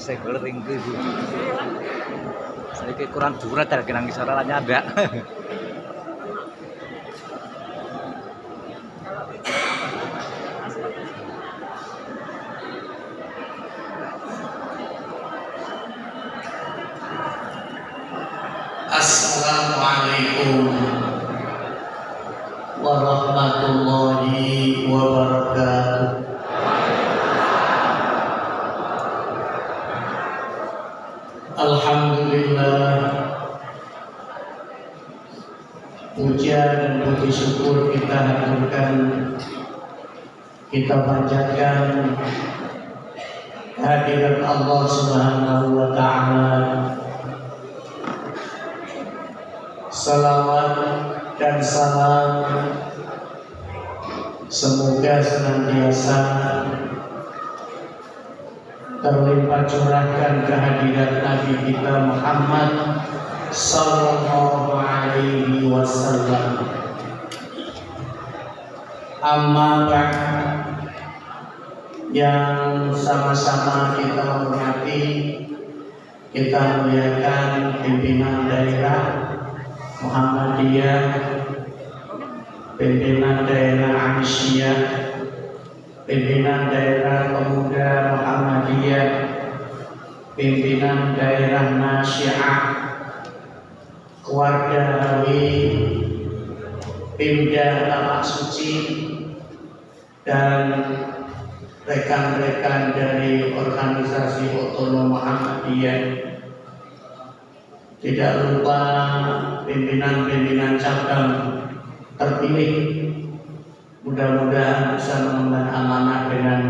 Senggol ringku ibu. Saya kurang durat ya kenang suara nyada. Assalamualaikum warahmatullahi wabarakatuh. Alhamdulillah, puja dan puji syukur kita haturkan, kita panjatkan kehadirat Allah Subhanahu wa Ta'ala. Salawat dan salam semoga senantiasa terlimpah curahkan kehadirat Nabi kita Muhammad sallallahu alaihi wasallam. Amma ba'd, yang sama-sama kita hormati, kita muliakan pimpinan daerah Muhammadiyah, pimpinan daerah Aisyah, pimpinan daerah Pemuda Muhammadiyah, pimpinan daerah Nasyiah, keluarga Hawi, Pimda Tapak Suci, dan rekan-rekan dari organisasi otonom Muhammadiyah. Tidak lupa pimpinan-pimpinan cabang terpilih, mudah-mudahan bisa mengemban amanah dengan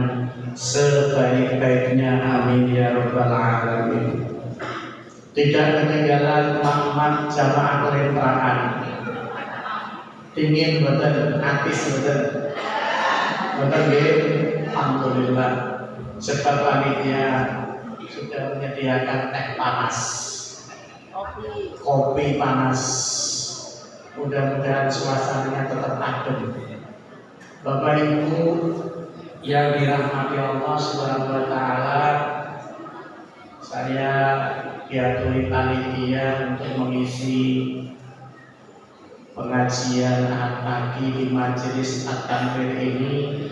sebaik-baiknya, amin ya rabbal alamin. Tidak ketinggalan makmat jamaah kelentrangan, dingin betul, atis betul, betul nggih. Alhamdulillah, sebab panitia sudah menyediakan teh panas, kopi panas. Mudah-mudahan suasananya tetap adem. Bapak Ibu yang dirahmati Allah Subhanahu wa Ta'ala, saya diaturi panitia untuk mengisi pengajian ahad pagi di majelis at-tanfir ini.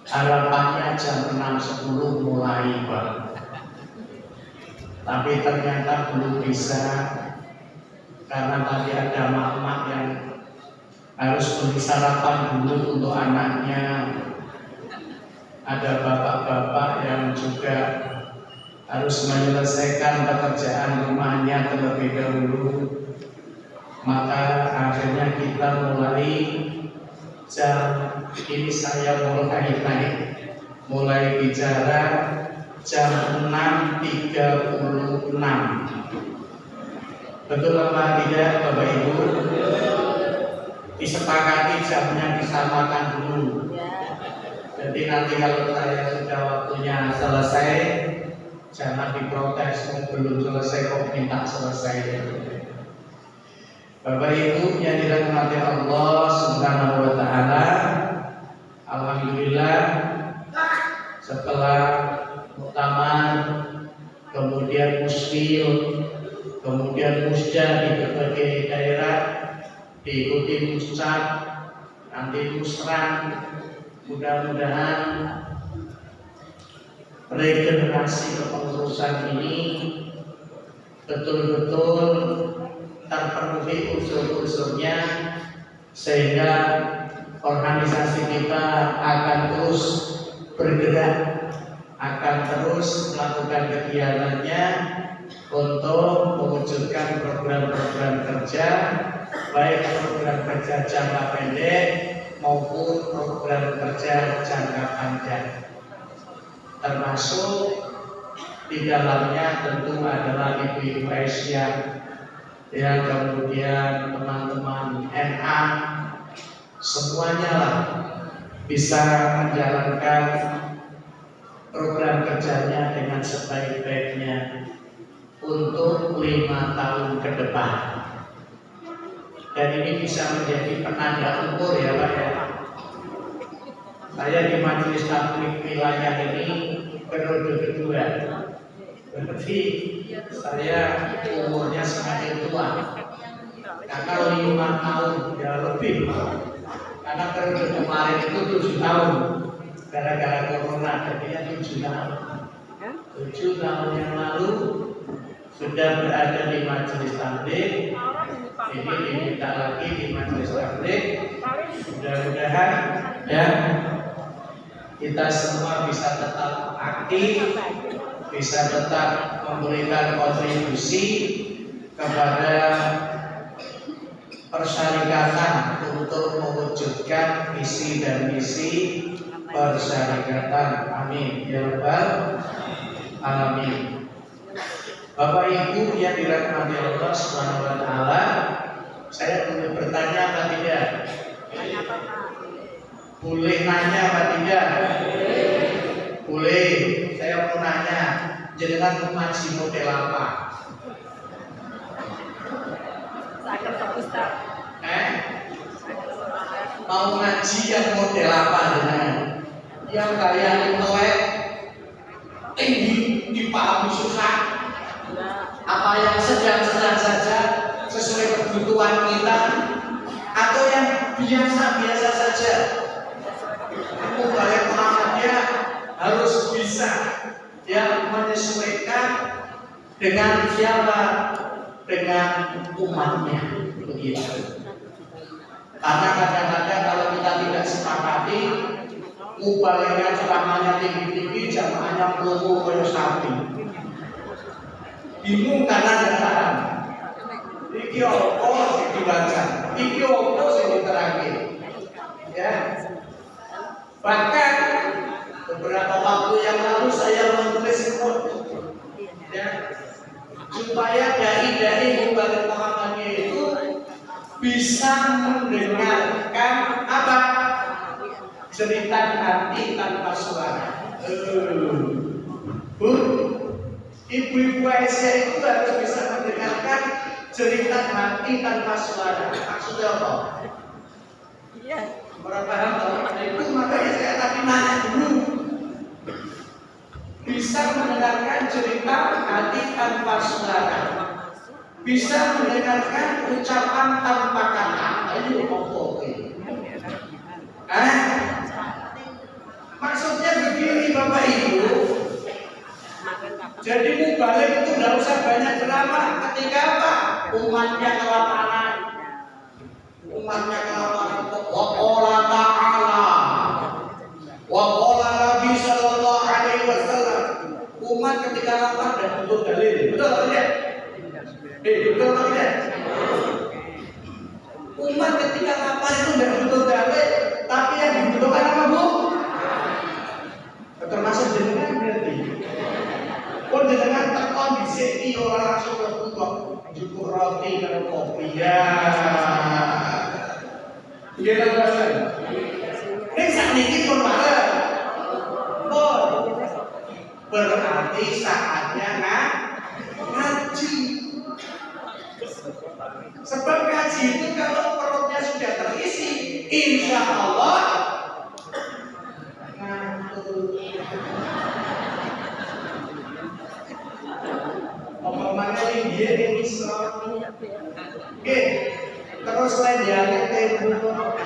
Harapannya jam 6.10 mulai, Pak. Tapi ternyata belum bisa, karena tadi ada mak-mak yang harus beli sarapan dulu untuk anaknya, ada bapak-bapak yang juga harus menyelesaikan pekerjaan rumahnya terlebih dahulu. Maka akhirnya kita mulai jam ini, saya mulai bicara jam 6.36. Betul apa tidak Bapak Ibu? Disepakati jamnya disamakan dulu. Jadi nanti kalau saya sudah waktunya selesai, jangan diprotes, belum selesai kok minta selesai. Bapak Ibu yang dirahmati Allah Subhanahu wa Ta'ala, alhamdulillah setelah muktamar, kemudian muskil, kemudian musda di berbagai daerah, diikuti muscak, nanti musran. Mudah-mudahan regenerasi kepengurusan ini betul-betul terpenuhi unsur-unsurnya, sehingga organisasi kita akan terus bergerak, akan terus melakukan kegiatannya untuk mewujudkan program-program kerja, baik program kerja jangka pendek maupun program kerja jangka panjang. Termasuk di dalamnya tentu adalah ibu-ibu Aisyah, yang kemudian teman-teman NA, semuanya lah bisa menjalankan program kerjanya dengan sebaik-baiknya untuk 5 tahun ke depan. Dan ini bisa menjadi penanda umur ya Pak ya. Saya di Majelis Tabligh wilayah ini periode kedua. Berarti saya umurnya semakin tua. Karena 5 tahun ya lebih. Karena periode kemarin itu 7 tahun. Gara-gara corona jadinya 7 tahun. 7 tahun yang lalu sudah berada di majelis taklim. Ini diminta lagi di majelis taklim. Mudah-mudahan ya kita semua bisa tetap aktif, bisa tetap memberikan kontribusi kepada persyarikatan untuk mewujudkan visi dan misi persyarikatan. Amin ya rabbal alamin. Bapak Ibu yang dirahmati Allah Subhanahu wa taala, saya boleh bertanya apa tidak? Boleh nanya apa tidak? Boleh. Saya mau nanya, jenengan ngaji model apa? Mau ngaji yang model apa jenengan? Yang kayak intelek, tinggi, dipahami susah, apa yang sedang-sedang saja sesuai kebutuhan kita, atau yang biasa-biasa saja? Aku balik Muhammadiyah harus bisa ya menyesuaikan dengan siapa, dengan umatnya, begitu. Karena kadang-kadang kalau kita tidak sepakati, mubaliknya ceramahnya tinggi-tinggi, jamaahnya melulu kayak sapi. Bingung karena tidak paham. Iki opo sing dibaca, iki opo sing diterangke. Ya. Bahkan beberapa waktu yang lalu saya menulis quote, ya, supaya dai-dai Mubarak Muhammadiyah itu bisa mendengarkan apa? Cerita hati tanpa suara. Bu, ibu-ibu Aisyah itu harus bisa mendengarkan cerita hati tanpa suara. Maksudnya apa? Iya. Orang paham kalau itu, makanya saya tadi nanya dulu. Bisa mendengarkan cerita hati tanpa suara, bisa mendengarkan ucapan tanpa kata. Ayo ngomong. Maksudnya begini Bapak Ibu. Jadi mubalik itu tidak usah banyak drama. Ketika apa? Umatnya kelaparan. Umatnya kelaparan. Waqala ta'ala waqala Nabi sallallahu alaihi wasallam. Umat ketika lapar dan butuh dalil. Betul atau tidak? Betul atau tidak? Umat ketika lapar itu tidak butuh dalil, tapi yang dibutuhkan apa, Bu? Termasuk jenengan berarti. Pun jenengan tekon di sini orang langsung berbutuh cukup roti dan kopi ya. Iya kan? Ini saat ini pun malah. Berarti saatnya ngaji. Sebab ngaji itu kalau perutnya sudah terisi, insya Allah ngantuk. Omongannya ini oke. Terus lendiannya tembok.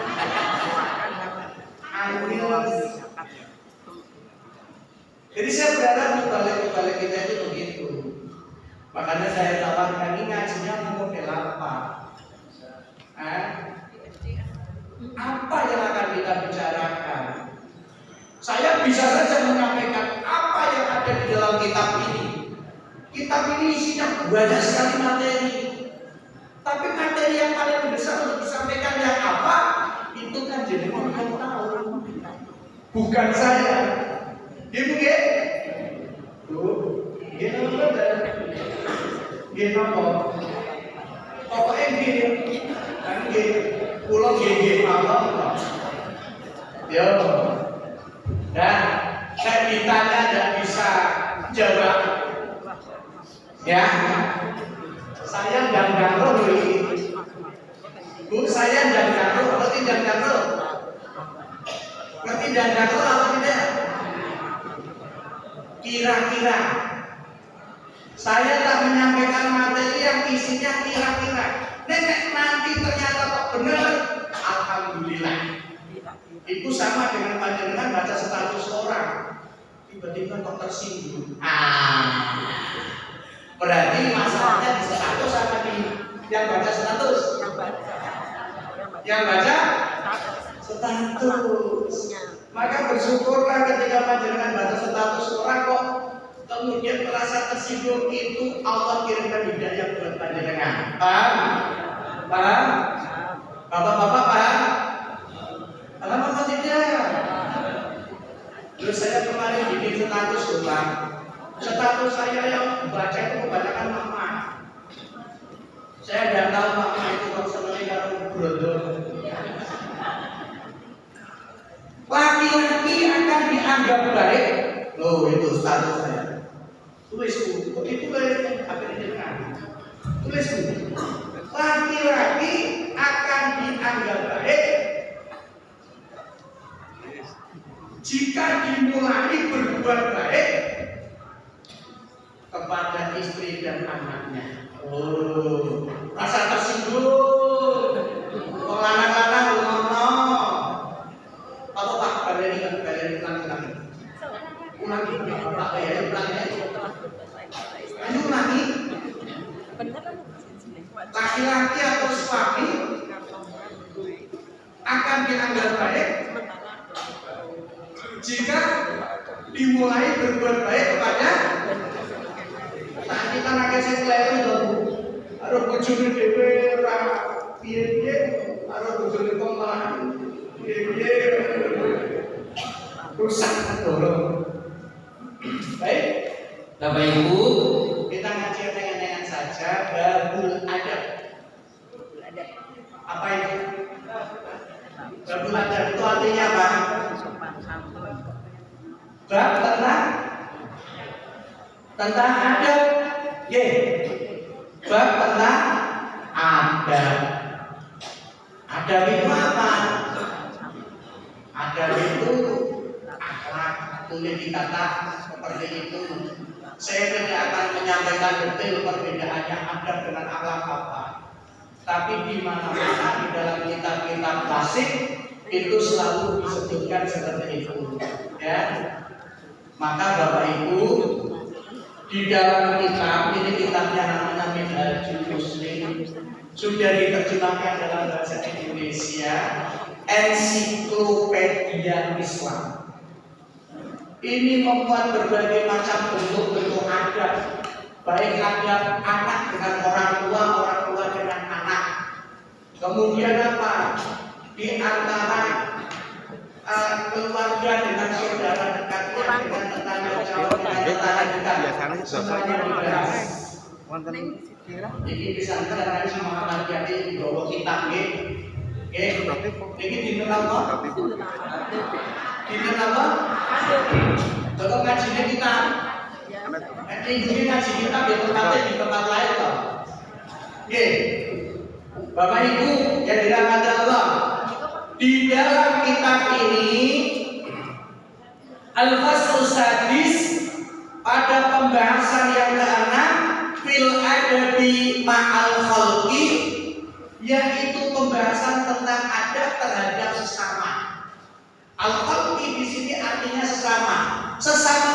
Jadi saya berharap balik kita itu begitu. Makanya saya tawarkan ini ngajinya model apa? Apa yang akan kita bicarakan? Saya bisa saja menyampaikan apa yang ada di dalam kitab ini. Kitab ini isinya banyak sekali materi. Tapi materi yang paling besar untuk disampaikan yang apa? Itu kan jadi orang yang tahu. Bukan saya. Ibu ya? Gini apa? Gini apa? Pokoknya gini. Kan gini. Pulau gini apa? Yo. Dan saya ditanya tidak bisa jawab. Ya. Saya jangan roh ini. Bu, saya jangan roh. Ngerti jangan roh? Ngerti jangan roh apa tidak? Kira-kira Saya tak menyampaikan materi yang isinya kira-kira. Nenek nanti ternyata kok benar, alhamdulillah. Itu sama dengan panjenengan baca status orang, tiba-tiba kok tersinggung. Berarti masalahnya di status apa di yang baca status? Yang baca status. Maka bersyukurlah ketika panjenengan baca status orang kok kemudian merasa tersinggung, itu Allah kirimkan hidayah buat panjenengan. Paham? Paham? Bapak-bapak paham? Paham apa tidak? Terus saya kemarin bikin status doang. Status saya yang baca itu kebanyakan mama. Saya tidak tahu mama itu kalau sebenarnya kalau brodol. Laki-laki akan dianggap baik. Loh, itu status saya. Tulis itu apa ini dengar? Tulis itu. Laki-laki akan dianggap baik jika dimulai berbuat baik kepada istri dan anaknya. Oh, rasa tersinggung. Lanang-lanang ngomong. Apa Pak kalian ulangi? Ulangi Pak ya, ulangi. Ayo ulangi. Laki-laki atau suami akan dianggap baik jika dimulai berbuat baik kepada. Nah, kita nakal sing kleru lho. Harus bojone dhewe ora piye-piye, harus bojone kok malah piye-piye. Rusak dorong. Baik, Bapak Ibu, kita ngaji dengan saja babul adab. Apa itu? Babul adab itu artinya apa? Bab tentang adab. Ye. Bab tentang adab. Adab itu apa? Adab itu akhlak, boleh dikata seperti itu. Saya tidak akan menyampaikan detail perbedaannya adab dengan akhlak apa. Tapi di mana-mana di dalam kitab-kitab klasik itu selalu disebutkan seperti itu. Ya. Maka Bapak Ibu, di dalam kitab ini, kitabnya namanya Minhajul Muslim, sudah diterjemahkan dalam bahasa Indonesia, Ensiklopedia Islam. Ini membuat berbagai macam bentuk-bentuk adab, baik adab anak dengan orang tua dengan anak. Kemudian apa? Di antara keluarga dengan saudara dekatnya, dengan tetangga jauh, dengan tetangga dekat, semuanya dibahas. Jadi bisa kita sama hati-hati bawa kitab ini dikenal apa? Dikenal apa? Kalau ngajinya kita, ini ngaji kita di tempat lain toh. Oke, Bapak Ibu yang dirahmati Allah, di dalam kitab ini Al-Fasl Sadis pada pembahasan yang ke-6 fil adabi ma'al khalqi, yaitu pembahasan tentang adab terhadap sesama. Al-khalqi di sini artinya sesama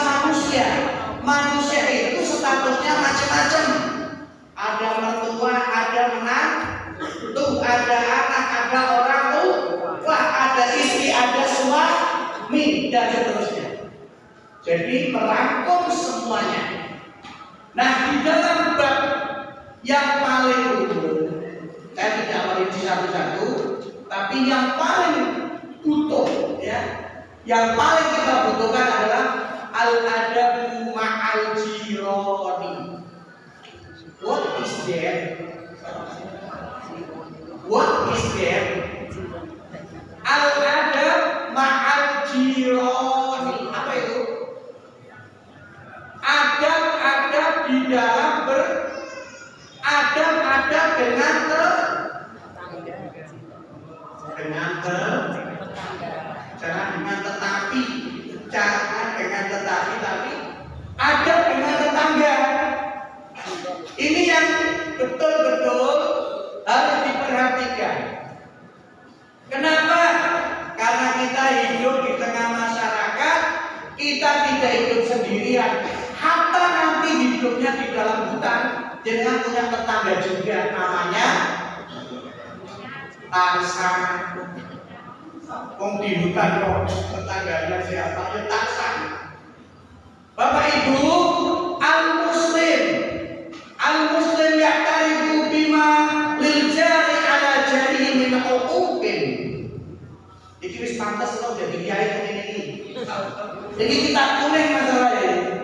manusia. Manusia itu statusnya macam-macam. Ada mertua, ada menantu, ada anak, ada orang tua, ada istri, ada suami, dan seterusnya. Jadi merangkum semuanya. Nah, di dalam bab yang paling utuh, saya tidak merinci satu-satu, tapi yang paling utuh, ya, yang paling kita butuhkan adalah al-adabu ma'al jirani. What is that? What is that? Al-adab ma'al jirani. Apa itu? Adab-adab di dalam adab-adab dengan jangan dengan tetapi, jangan dengan tetapi, tapi adab dengan tetangga. hidupnya di dalam hutan, dengan punya tetangga juga namanya Tarsan. Wong di hutan kok tetangganya siapa? Ya Tarsan. Bapak Ibu, al-muslim ya'tarifu bima lil jari ala jarihi min uquqin. Iki wis pantes kok dadi kiai ngene iki. Jadi kita kuning masalahnya.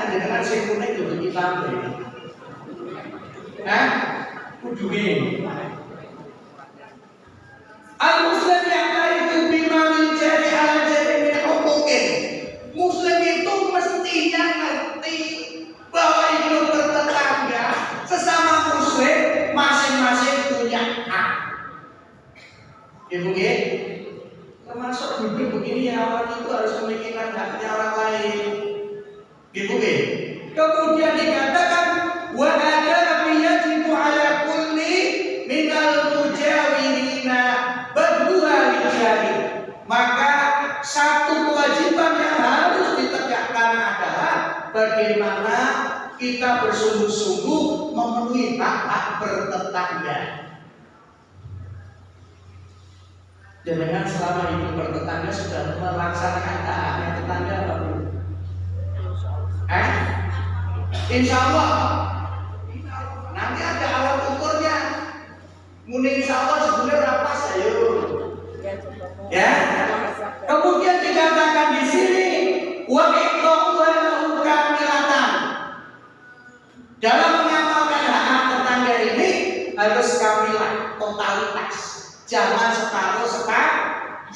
Dengan sing kuning kudu kita ambil. Kudu ini. Al-muslim ya'tarifu bima lil jari ala jarihi min uquqin. Muslim itu mestinya ngerti bahwa hidup bertetangga sesama muslim masing-masing punya hak. Ibu ya, termasuk hidup begini ya, orang itu harus memikirkan haknya orang lain. Ibu ya. Kemudian dikatakan wa ada yajibu ala kulli minal mujawirina badua lijari. Maka satu kewajiban yang harus ditegakkan adalah bagaimana kita bersungguh-sungguh memenuhi hak-hak bertetangga. Dengan selama hidup bertetangga sudah melaksanakan hak-haknya tetangga, Bapak. Insya Allah nanti ada alat ukurnya. Muni insya Allah sebenarnya berapa saya? Ya. Kemudian dikatakan di sini wa iqtahu kamilatan. Dalam mengamalkan hak tetangga ini harus kamilah, totalitas. Jangan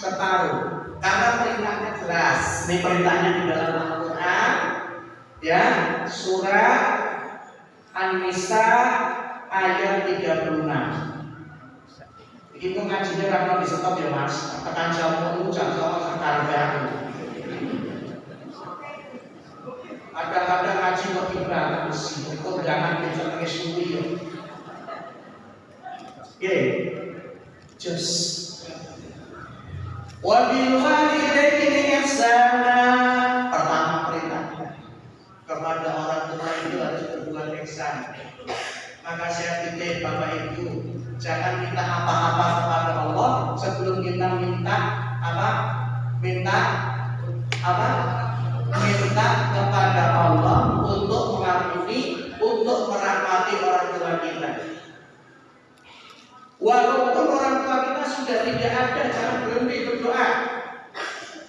separuh. Karena perintahnya jelas. Ini perintahnya di dalam Al-Quran, ya, surah An-Nisa ayat 36. Itu ngajinya karena di stop ya Mas. Tekan jam 10 jam sekarang baru. Kadang-kadang ngaji lebih bagus. Itu jangan bisa suwi ya. Oke, just. Wabil walidaini ihsana. Pertama perintahnya kepada orang tua itu harus berbuat ihsan. Maka saya titip Bapak Ibu, jangan minta apa-apa kepada Allah sebelum kita minta kepada Allah untuk mengampuni, untuk merahmati orang tua kita. Walaupun orang tua kita sudah tidak ada, jangan berhenti berdoa.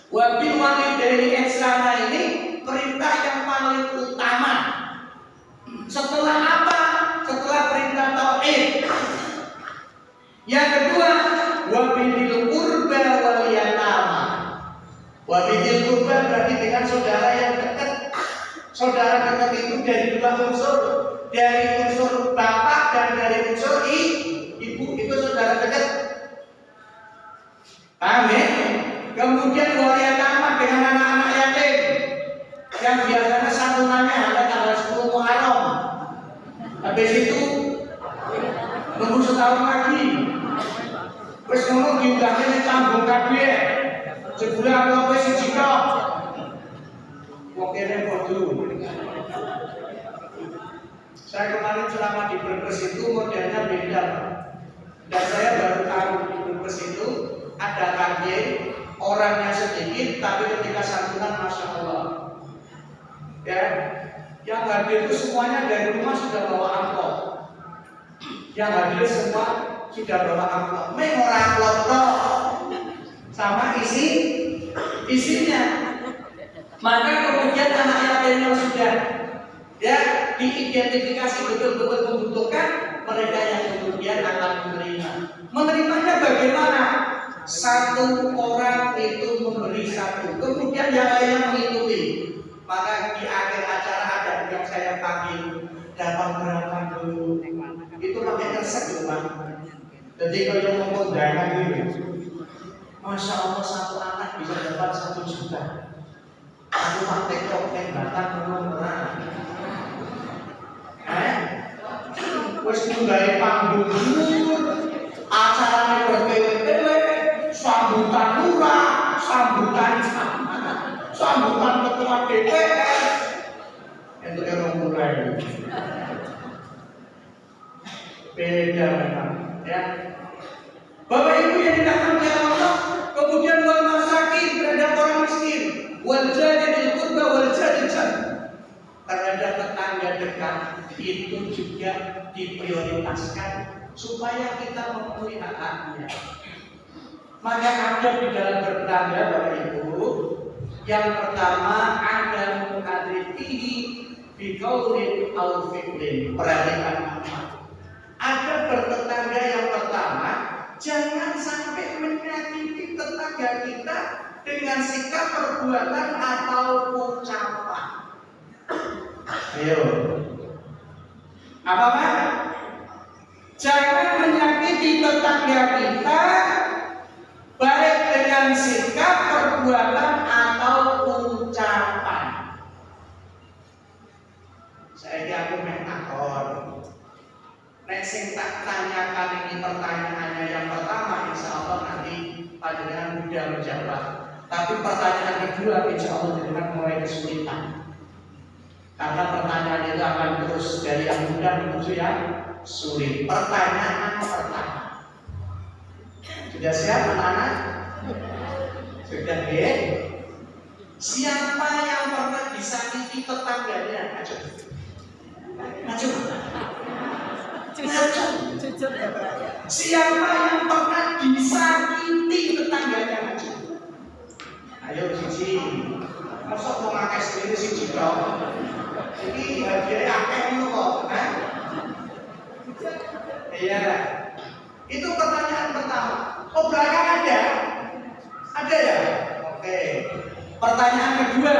Wabil walidaini ihsana ini perintah yang paling utama. Setelah apa? Setelah perintah tauhid. Yang kedua, wabil qurba wal yatama. Wabil qurba berarti dengan saudara yang dekat. Saudara dekat itu dari dua unsur, dari unsur bapak dan dari unsur ibu, itu saudara dekat. Paham ya? Kemudian wal yatama dengan anak-anak yatim yang biasanya santunannya hanya tanggal 10 Muharram. Habis itu nunggu setahun lagi. Wis ngono diundangke ditanggung kabeh. Sebulan apa wis siji tok. Wong kene padha. Saya kemarin selama di Brebes itu modelnya beda. Dan saya baru tahu di Brebes itu ada kaget, orangnya sedikit tapi ketika santunan Masya Allah. Ya, yang hadir itu semuanya dari rumah sudah bawa amplop. Yang hadir semua sudah bawa amplop. Orang amplop sama isinya. Maka kemudian anak yatim yang sudah ya diidentifikasi betul-betul membutuhkan, mereka yang kemudian akan menerima. Menerimanya bagaimana? Satu orang itu memberi satu, kemudian yang lainnya mengikuti. Maka di akhir acara ada yang saya panggil dapat berapa dulu. Itu pakai resep loh Pak. Jadi kalau ngomong dana gitu, Masya Allah satu anak bisa dapat 1 juta. Aku pakai topeng batang murah. Wes nggak panggung acaranya bertele-tele, sambutan murah, sambutan ketua DPR, untuk Beda memang, ya. Bapak Ibu yang dirahmati Allah, kemudian wal masakin terhadap orang miskin, wal jadil qurba wal jadil terhadap tetangga dekat itu juga diprioritaskan supaya kita memenuhi hak-haknya. Maka ada di dalam bertetangga Bapak Ibu, yang pertama ada muhadrifihi biqaulin aw fi'lin. Perhatikan, ada bertetangga yang pertama, jangan sampai menyakiti tetangga kita dengan sikap perbuatan atau ucapan. Ayo, apa Pak? Jangan menyakiti tetangga kita baik dengan sikap perbuatan atau ucapan. Saya aku menakon. Nek sing tak tanyakan ini pertanyaannya yang pertama, insya Allah nanti panjenengan mudah menjawab. Tapi pertanyaan kedua, insya Allah panjenengan mulai kesulitan. Karena pertanyaan itu akan terus dari yang mudah menuju yang sulit. Pertanyaan pertama. Sudah siap anak-anak? Sudah ya? Siapa yang pernah disakiti tetangganya? Ayo. Maju. Siapa yang pernah disakiti tetangganya? Maju. Ayo Cici. Masa mau ngakai sendiri sih Cici? Ini hadiahnya akeh itu kok. Iya. Itu pertanyaan pertama. Oh belakang ada? Ada ya? Oke. Pertanyaan kedua.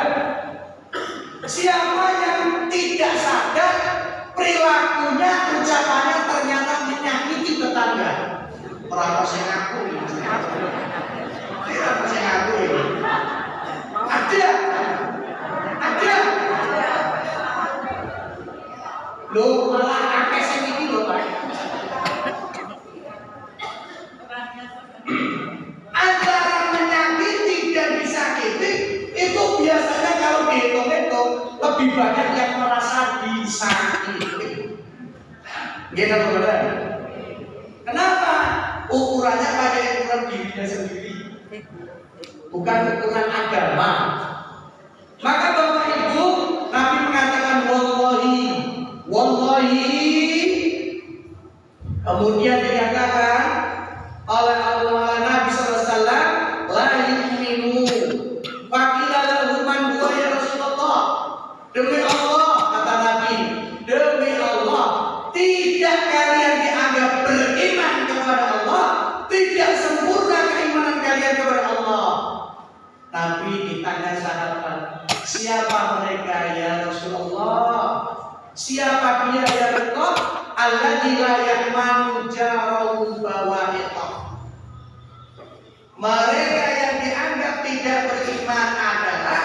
Siapa yang tidak sadar perilakunya, ucapannya ternyata menyakiti tetangga? Orang saya ngaku ya. Orang saya ngaku ya. Ada. Ada. Loh malah akeh sing iki lho Pak. Antara menyakiti dan disakiti itu biasanya kalau dihitung-hitung lebih banyak yang merasa disakiti. Gitu benar. Kenapa? Ukurannya pakai ukuran dirinya sendiri, bukan ukuran agama. Maka Bapak Ibu, Nabi mengatakan wallahi, kemudian dikatakan oleh Nabi SAW, la yu'minu. Faqila lahu man huwa ya Rasulullah. Demi Allah, kata Nabi, demi Allah, tidak kalian dianggap beriman kepada Allah, tidak sempurna keimanan kalian kepada Allah. Nabi ditanya sahabat, siapa mereka ya Rasulullah? Siapa dia ya Rasulullah? Alladzi la ya'manu jarahu bawa'iqah. Mereka yang dianggap tidak beriman adalah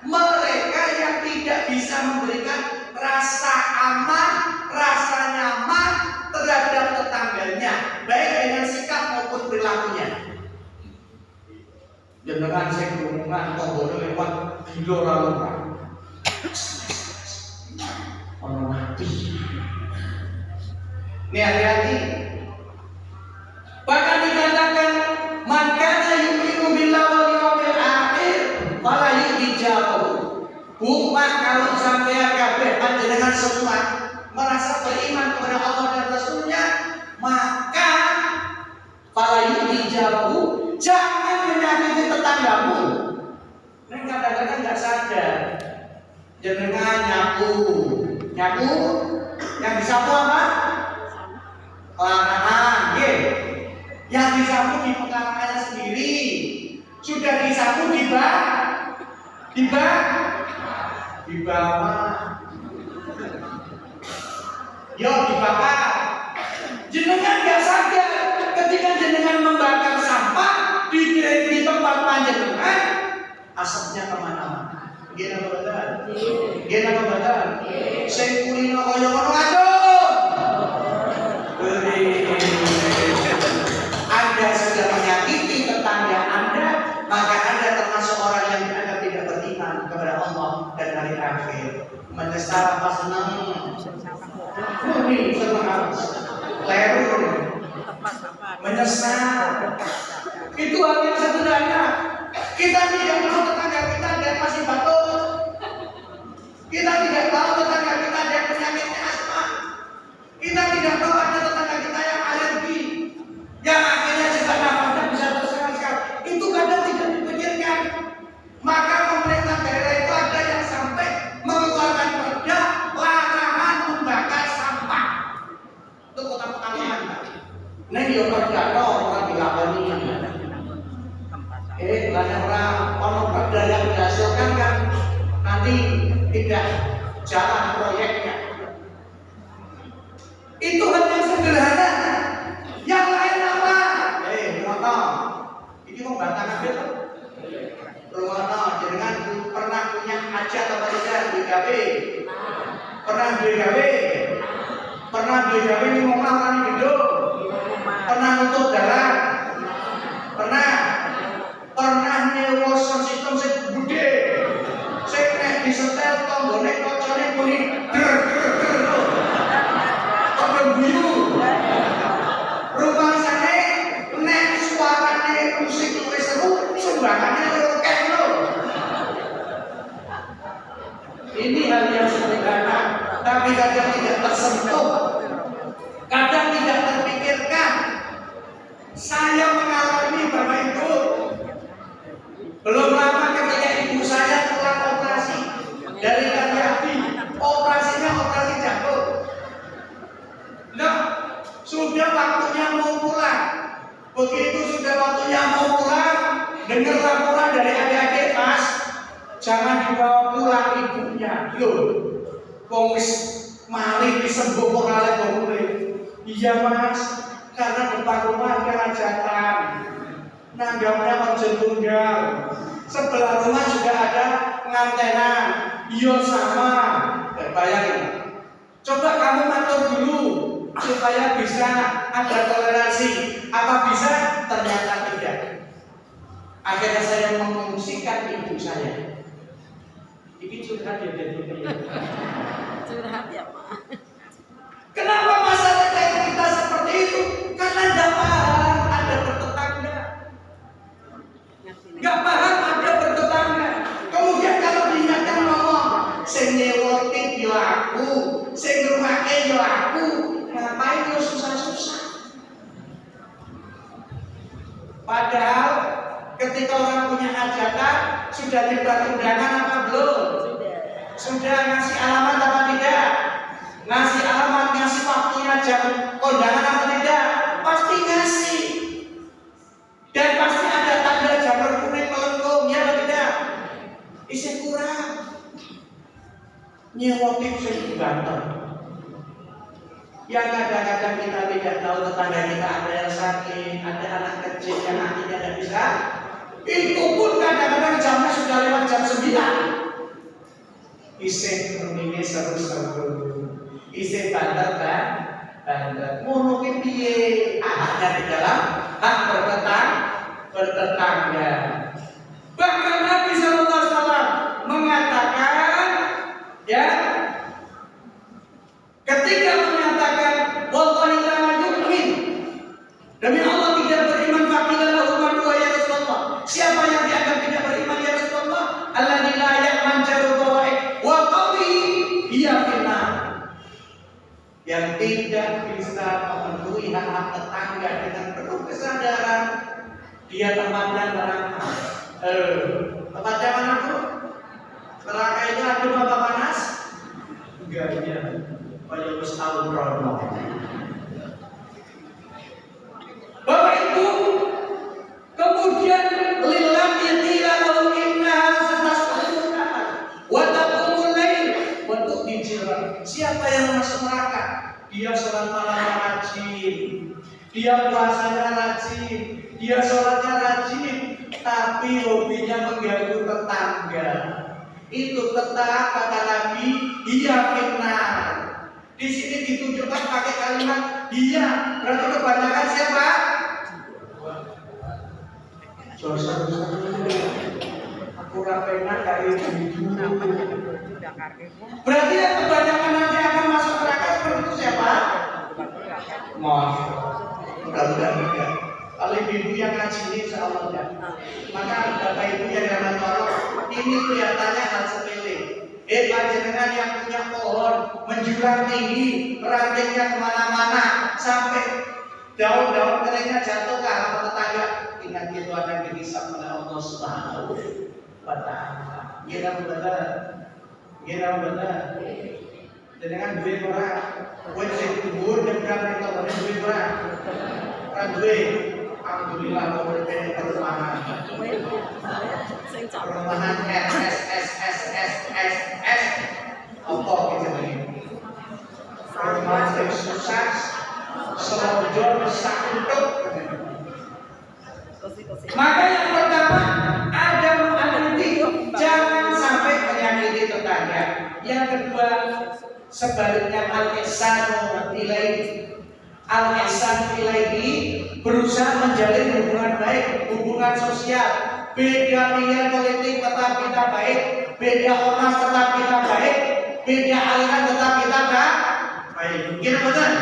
mereka yang tidak bisa memberikan rasa aman, rasa nyaman terhadap tetangganya, baik dengan sikap maupun perilakunya. Jenengan sing kerumunan tonggo lewat gila ora ora. Ono mati. Nih hati-hati. Bahkan dikatakan man kana yu'minu billahi wal yawmil akhir fala yujabu. Bukan kalau sampean kabeh panjenengan semua merasa beriman kepada Allah dan Rasulnya, maka fala yujabu, jangan menyakiti tetanggamu. Nek kadang-kadang enggak sadar. Jenengan nyapu, yang disapu apa? Pekarangan, yang disapu di pekarangannya sendiri, sudah disapu di bawah, yo dibakar. Jenengan nggak sadar ketika jenengan membakar sampah di tempat panjenengan, asapnya kemana-mana. Gena kebetulan, Sing kulino kaya ngono aja. Anda sudah menyakiti tetangga Anda, maka Anda termasuk orang yang dianggap tidak beriman kepada Allah dan hari akhir. Mengesar apa senang? Murni senang. Kleru, menyesal. Itu hal yang sederhana. Kita tidak tahu tetangga kita ada yang masih batuk. Kita tidak tahu tetangga kita ada yang penyakitnya asma. Kita tidak tahu ada tetangga kita yang alergi, yang akhirnya juga nafasnya bisa tersengal-sengal. Itu kadang tidak dipikirkan. Maka pemerintah daerah itu ada yang sampai mengeluarkan perda larangan membakar sampah. Itu kota Pekalongan. Nah, di perda orang dilakoni. Orang perda yang dihasilkan kan nanti tidak jalan proyeknya. Itu hal yang sederhana. Yang lain apa? Ngono. Ini mau bantah kabeh to? Ngono, jenengan pernah punya hajat apa tidak di gawe? Pernah duwe gawe? Pernah duwe gawe ning omah lan gendho? Pernah nutup dalan? Pernah? Pernah nyewa sistem sing gede? Sing nek disetel tombone kocone muni der rumasane nek suarane musik luwih seru sumbangane rokeh lho. Ini hal yang sederhana tapi kadang tidak tersentuh, kadang tidak terpikirkan. Saya mengalami Bapak Ibu belum lama ketika ibu saya telah operasi dari kaki, operasinya operasi jantung. Nah, sudah waktunya mau pulang. Begitu sudah waktunya mau pulang, dengar laporan dari adik-adik, Mas, jangan dibawa pulang ibunya. Loh, kongis malih disembuh kok ngalih boleh. Iya Mas, karena depan rumah ada hajatan. Nanggapnya ojek tunggal. Sebelah rumah juga ada pengantenan. Iya sama. Bayangin. Coba kamu matur dulu supaya bisa ada toleransi. Apa bisa? Ternyata tidak. Akhirnya saya mengungsikan ibu saya. Ini curhat ya dari curhat ya Pak. Kenapa masyarakat kita seperti itu? Karena tidak paham ada bertetangga. Nggak paham ada bertetangga. Kemudian kalau diingatkan ngomong, sing nyewotin yo aku, sing ngrumakke yo aku, ngapain yo susah-susah? Padahal ketika orang punya hajatan sudah dibuat undangan apa belum? Sudah ngasih alamat apa tidak? Ngasih alamat, ngasih waktunya jam kondangan apa tidak? Pasti ngasih. Dan pasti ada tanda jamur kuning melengkung, ya atau tidak? Isi kurang. Nyewotin sing ganteng. Yang kadang-kadang kita tidak tahu tetangga kita ada yang sakit, ada anak kecil yang akhirnya tidak bisa. Itu pun kadang-kadang jamnya sudah lewat jam 9. Isih ini seru-seru. Isih bandar kan? Bandar. Ngono ki piye? Ada di dalam hak bertetangga. Bahkan Nabi sallallahu alaihi wasallam mengatakan, ya, ketika menyatakan wallahi la yu'min, demi Allah tidak beriman, faqila lahu man huwa ya Rasulullah. Siapa yang dianggap tidak beriman ya Rasulullah? Alladzi la ya'man jaru bawaik wa qawli hiya finnar. Yang tidak bisa memenuhi hak-hak tetangga dengan penuh kesadaran, dia tempatnya neraka. Tempatnya mana Bu? Neraka itu adem apa panas? Enggak, ya. Kayak wis tau rono. Bapak Ibu, kemudian lillahi qila lahu innaha satasquna wa taqumul lail wa tu'ti jiran. Siapa yang masuk neraka? Dia sholat malamnya rajin, dia puasanya rajin, dia sholatnya rajin, tapi hobinya mengganggu tetangga. Itu tetangga kata Nabi, iya finnar. Di sini ditunjukkan pakai kalimat dia, berarti kebanyakan siapa? Aku rapena kayak gitu. Berarti yang kebanyakan nanti akan masuk neraka seperti itu siapa? Mudah-mudahan enggak. Kalau ibu yang ngaji ini insya Allah enggak. Maka Bapak Ibu yang dirahmati Allah, ini kelihatannya hal sepele. Panjenengan yang punya pohon menjulang tinggi, rantainya kemana-mana sampai daun-daun keringnya jatuh ke halaman tetangga. Ingat itu akan dihisab oleh Allah Subhanahu wa Ta'ala. Gila benar, gila benar. Dengan duit orang, buat saya kubur dan berapa itu boleh duit orang, orang duit. Alhamdulillah mau berpindah ke perumahan, perumahan S. Apa kita ini? Perumahan yang sukses, selonjor sakuntuk. Maka yang pertama ada menghati, jangan sampai menyakiti tetangga. Yang kedua, sebaliknya al-ihsanu ilaihi. Al-ihsanu ilaihi berusaha menjalin hubungan baik, hubungan sosial. Beda pilihan politik tetap kita baik, beda ormas tetap kita baik, beda aliran tetap kita baik. Gimana betul?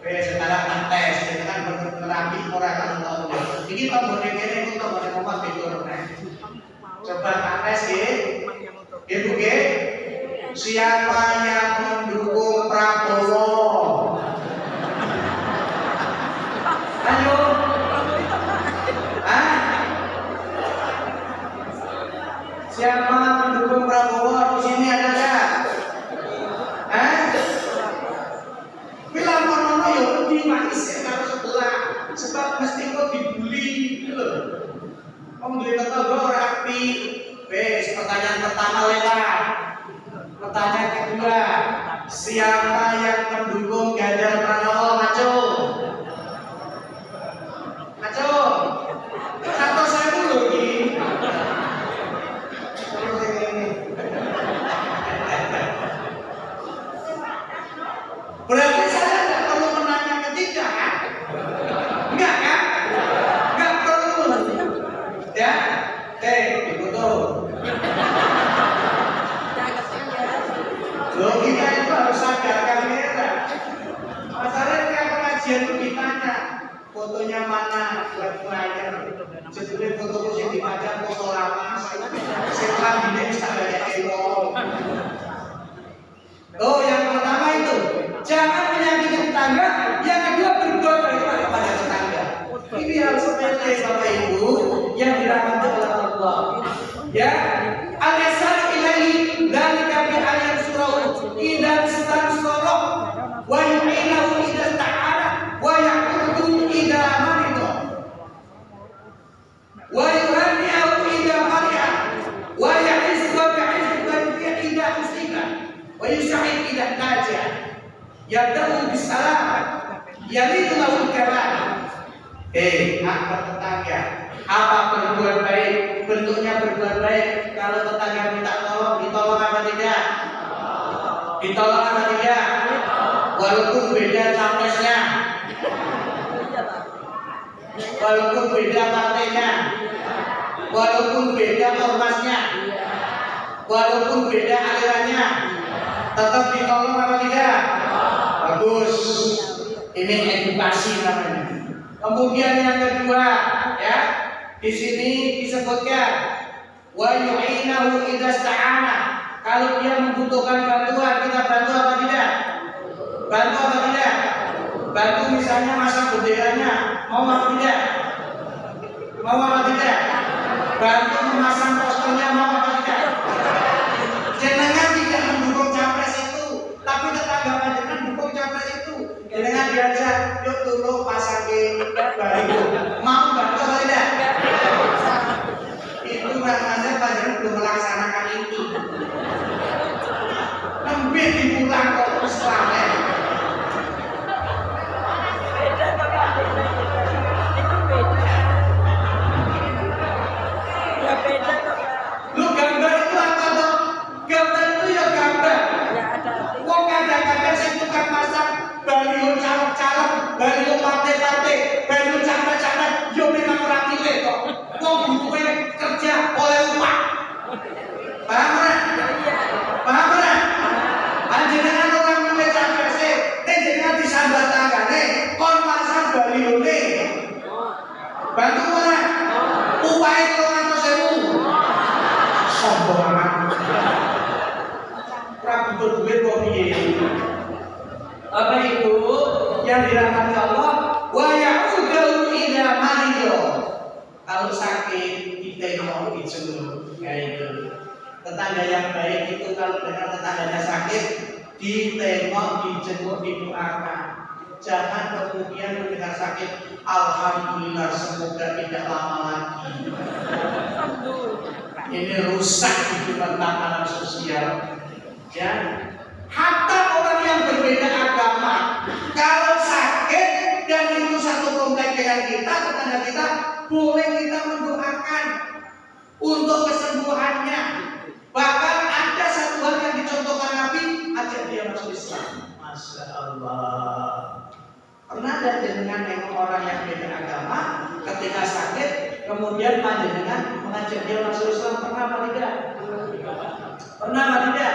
Sekarang tes dengan berterapi orang tahu. Ini tombol ini itu tombol nomor fitur. Coba tes ibu siapa yang mendukung Prabowo? Ayo, siapa mendukung Prabowo di sini ada nggak? Bilang mono ya di manis kalau sebelah, sebab mesti kok dibully loh. Om duwe tetangga ora api. Wes, pertanyaan pertama lewat. Pertanyaan kedua, siapa yang mendukung Ganjar Pranowo? Maju. Maju. Atau saya dulu ini. Berarti saya tidak perlu menanya ketiga kan? Enggak kan? Enggak perlu. Ya? Ibu tuh. Loh kita itu harus sadarkan mereka. Masalahnya pengajian itu ditanya fotonya mana buat flyer. Sebelum foto yang dipajang foto lama, setelah ini bisa banyak emo. Oh, yang pertama itu jangan menyakiti tetangga. Yang kedua berbuat baik kepada tetangga. Ini harus sepele Bapak Ibu yang dirahmati oleh Allah. Ya, al-ihsan ilaihi dzalika bi ayat surah idan stansara wa yu'inahu idza ta'ala wa yaqudu idza marida wa yuhanni'u idza fariha wa ya'izzu bi'izzi idza usika wa yusa'id idza taja yad'u bisalam yalidu lahu kalam. Hak tetangga. Apa berbuat baik? Bentuknya berbuat baik. Kalau tetangga minta tolong, ditolong apa tidak? Ditolong apa tidak? Walaupun beda capresnya, walaupun beda partainya, walaupun beda ormasnya, walaupun beda alirannya, tetap ditolong apa tidak? Bagus. Ini edukasi namanya. Kemudian yang kedua, ya, di sini disebutkan wa yu'inahu idza sta'ana. Kalau dia membutuhkan bantuan, kita bantu apa tidak? Bantu apa tidak? Bantu misalnya masang benderanya, mau apa tidak? Mau apa tidak? Bantu memasang posternya, mau apa tidak? Jenengan tidak mendukung capres itu, tapi tetangga panjenengan dukung capres itu. Jenengan diajak, yuk tolong pasangin baliho. Mau bantu apa tidak? Itu namanya panjenengan belum melaksanakan itu. Lebih dipulang kok Islamnya. Lu gambar itu apa toh? Gambar itu ya gambar. Wong kadang-kadang sing tukang pasang baliho calon-calon, baliho partai-partai, baliho capres-capres, yo memang ora milih kok. Wong butuhe kerja oleh upah. Paham ora? Paham ora? Panjenengan orang milih capres Bapak Ibu yang dirahmati Allah, wa ya'udu ila marido. Kalau sakit ditengok dijenguk, kayak itu. Tetangga yang baik itu kalau dengar tetangganya sakit ditengok, dijenguk, didoakan. Jangan kemudian mendengar sakit, alhamdulillah semoga tidak lama lagi. Ini rusak kehidupan tatanan sosial. Ya, hatta orang yang berbeda agama, kalau sakit dan itu satu komplek dengan kita, tetangga kita, boleh kita mendoakan untuk kesembuhannya. Bahkan ada satu hal yang dicontohkan Nabi, ajak dia masuk Islam. Masya Allah. Pernah ada dengan orang yang beda agama, ketika sakit, kemudian panjenengan mengajak dia masuk Islam, pernah apa tidak? Pernah apa tidak?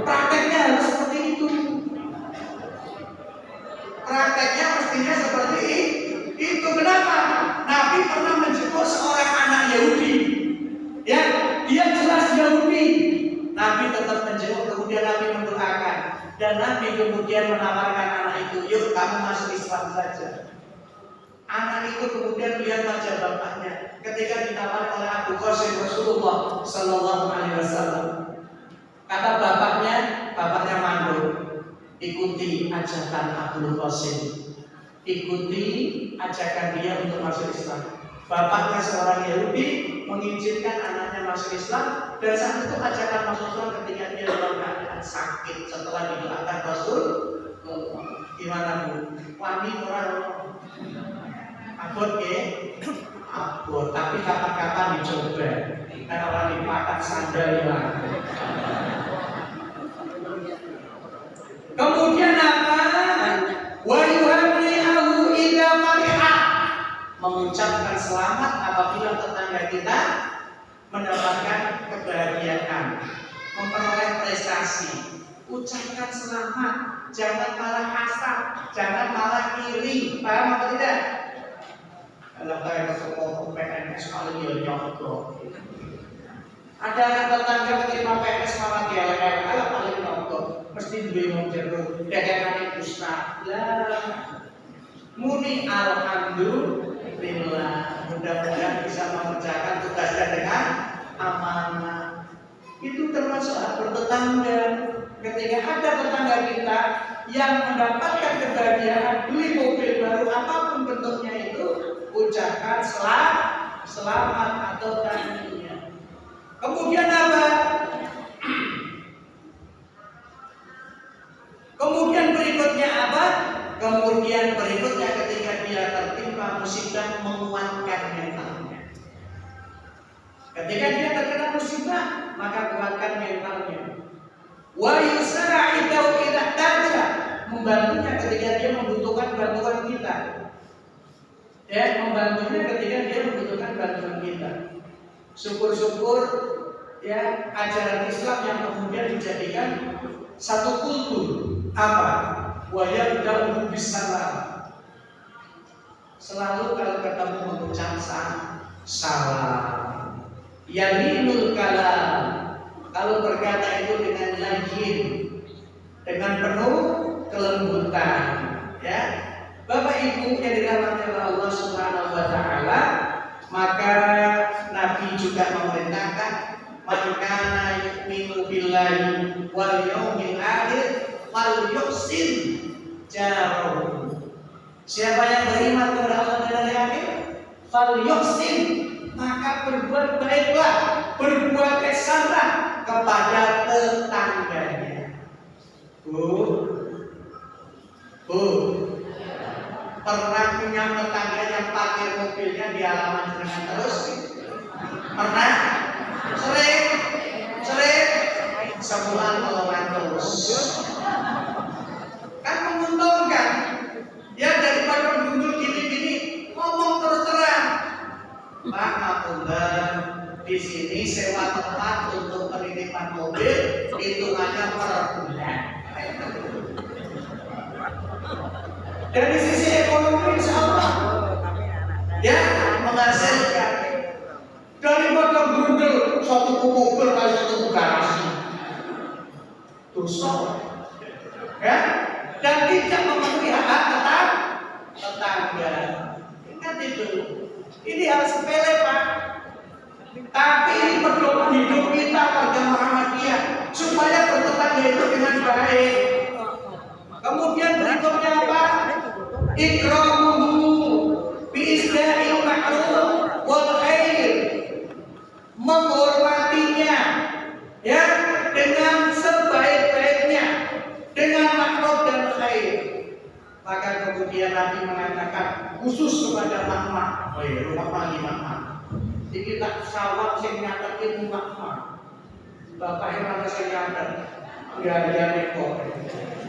Prakteknya harus seperti itu. Prakteknya mestinya seperti itu. Kenapa? Nabi pernah menjenguk seorang anak Yahudi. Ya, dia jelas Yahudi. Nabi tetap menjenguk, kemudian Nabi mendoakan. Dan Nabi kemudian menawarkan anak itu, yuk kamu masuk Islam saja. Anak itu kemudian melihat wajah bapaknya ketika ditawarkan oleh Abu Qasim Rasulullah Sallallahu Alaihi Wasallam. Kata bapaknya mandul, ikuti ajakan Abu Qasim, ikuti ajakan dia untuk masuk Islam. Bapaknya seorang Yahudi mengizinkan anaknya masuk Islam, dan saat itu ajakan masuk Islam ketika dia dalam keadaan sakit setelah didoakan Rasul. Gimana Bu? Wani orang abot ke? Abot, tapi kapan-kapan dicoba. Karena orang dipakai sandal hilang. Kemudian apa? Wa yuhanni'ahu idza fariha. Mengucapkan selamat apabila tetangga kita mendapatkan kebahagiaan, memperoleh prestasi. Ucapkan selamat, jangan malah hasad, jangan malah iri. Paham apa tidak? Kalau kayak ketemu PNS paling ya nyogok. Ada anak tetangga keterima PNS malah dia kalau paling nyogok, mesti bingung jeruk, dagangan ustaz. Lah, muni alhamdulillah, mudah-mudahan bisa mengerjakan tugasnya dengan amanah. Itu termasuk hak bertetangga. Ketika ada tetangga kita yang mendapatkan kebahagiaan beli mobil baru apapun bentuknya itu, ucapkan selamat atau tahniah. Kemudian apa? Kemudian berikutnya apa? Kemudian berikutnya ketika dia tertimpa musibah, menguatkan mentalnya. Ketika dia terkena musibah, maka kuatkan mentalnya. Wa yusra'idahu idza ihtaja, membantunya ketika dia membutuhkan bantuan kita. Ya, membantunya ketika dia membutuhkan bantuan kita. Syukur-syukur ya ajaran Islam yang kemudian dijadikan satu kultur. Apa? Wa yabda'u bisalam. Selalu kalau ketemu mengucap salam. Yaminul kalam. Kalau berkata itu dengan layyin, dengan penuh kelembutan, ya. Bapak Ibu yang dirahmati oleh Allah Subhanahu wa taala, maka Nabi juga memerintahkan man kana yu'minu billahi wal yawmil akhir fal yuhsin jarahu. Siapa yang beriman kepada Allah dan hari akhir, fal yuhsin, maka berbuat baiklah, berbuat ihsanlah kepada tetangganya. Bu, pernah punya tetangga yang parkir mobilnya di halaman dengan terus? Pernah? Sering? Sebulan tolongan terus. Kan menguntungkan. Ya daripada gundul gini-gini, ngomong terus terang. Pak Abdullah, di sini sewa tempat untuk penitipan mobil hitungannya per bulan. Dari sisi ekonomi insya Allah ya menghasilkan. Daripada gundul satu mobil kali satu garasi, dosa, ya, dan tidak memenuhi hak tetangga. Ingat itu. Ini hal sepele, Pak. Tapi ini pedoman hidup kita warga Muhammadiyah supaya bertetangga itu dengan baik. Kemudian berikutnya apa? Ikramuhu bi isda'il ma'ruf wal khair. Menghormatinya, ya, dengan sebaik-baiknya, dengan ma'ruf dan khair. Maka kemudian Nabi mengatakan khusus kepada mama, oh iya, rumah pagi mama. Jadi tak sawat sing nyatetin mama. Bapak yang mana sing nyatet? Ya neko.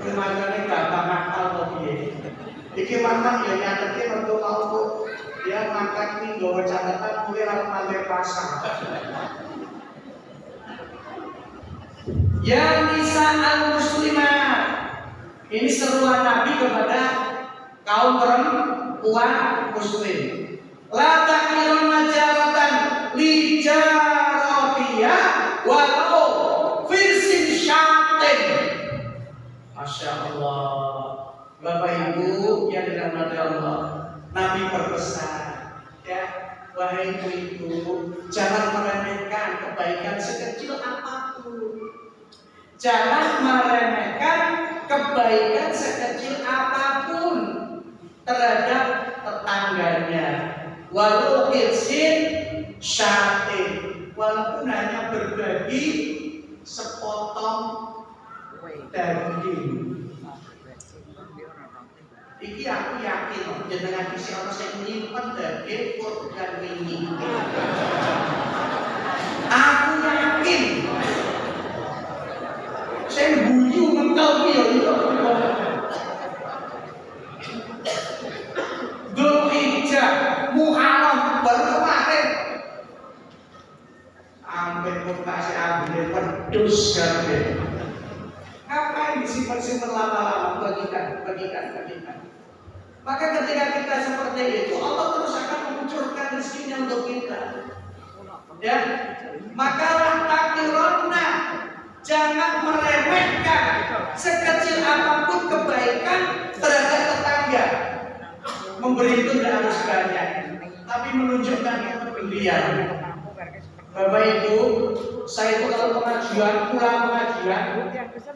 Permasalahan gampang nakal kok piye. Iki mama ya nyatetin untuk mau dia makan nih gawe catatan mulai lalu male pasang. Ya nisa al-muslimat. Ini seruan Nabi kepada kaum perempuan muslim. La ta'iluna jaratan li jaratiya walau firsin syatin. Masya Allah. Bapak Ibu yang dirahmati Allah, Nabi berpesan, ya, wahai ibu, jangan meremehkan kebaikan sekecil apapun. Jangan meremehkan kebaikan sekecil apapun terhadap tetangganya. Walau irsin syatin, walaupun hanya berbagi sepotong daging. Iki aku yakin loh, jenengan isi orang yang nyimpen daging dan ini. Aku yakin. Saya bunyi mental dia itu. Dzulhijjah Muharram baru kemarin. Hampir pun kasih ambil pedus kan. Ngapain disimpan-simpan lama-lama? Bagikan. Maka ketika kita seperti itu, Allah terus akan mengucurkan rezekinya untuk kita. Ya, maka takdironna, jangan meremehkan sekecil apapun kebaikan terhadap tetangga. Memberi itu tidak harus banyak, tapi menunjukkan kepedulian. Bapak Ibu, saya itu kalau pulang pengajian,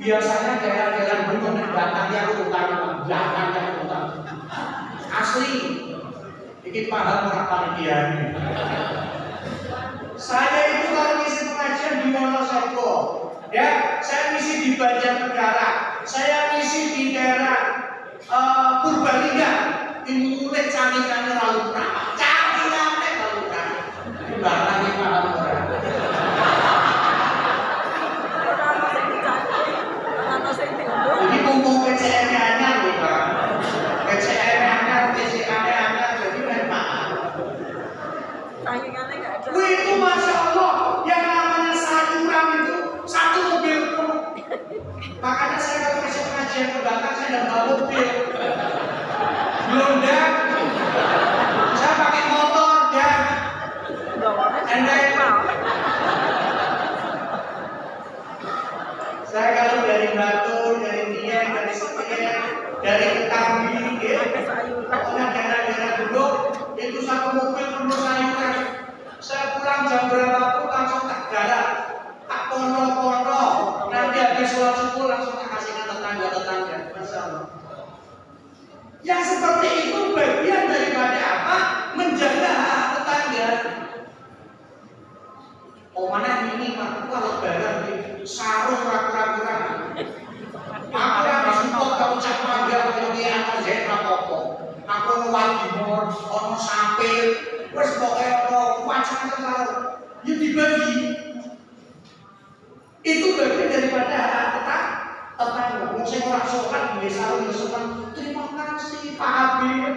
biasanya daerah-daerah gunung dan batang yang utama, belakang yang utama. Asli, ini paham orang panitia. Saya itu kalau ngisi pengajian di Wonosobo, ya, saya ngisi di Banjarnegara, saya ngisi di daerah Purbalingga, di mulai Canikannya lalu Prama, Canikannya lalu Prama, di batang yang paham orang. Jadi mumpung PCN-nya anyar loh Pak. PCN-nya anyar, PCN-nya anyar, jadi memang. Wih itu Masya Allah, yang namanya sayuran itu satu mobil penuh. Makanya saya kalau kasih pengajian ke belakang, saya tidak bawa mobil. Belum saya pakai motor dan endek. Saya kalau dari Batu, dari Dieng, dari Sekian, dari Ketambi, pokoknya daerah-daerah dulu itu satu mobil penuh sayuran. Saya pulang jam berapapun langsung tak garap, tak pono-pono. Nanti habis sholat subuh langsung tak kasihkan tetangga-tetangga. Masya Allah. Yang seperti itu bagian daripada apa? Menjaga hak tetangga. Oh mana ini Pak, kalau barang di sarung ragu-ragu. Aku yang disupport kau cak mangga kalau dia akan jadi apa-apa. Aku wajib ono sampil, wes pokoknya ono macam-macam kalau ya dibagi. Itu bagian daripada hak tetangga. Mau saya orang sholat di sarung di sopan, terima kasih Pak Habib.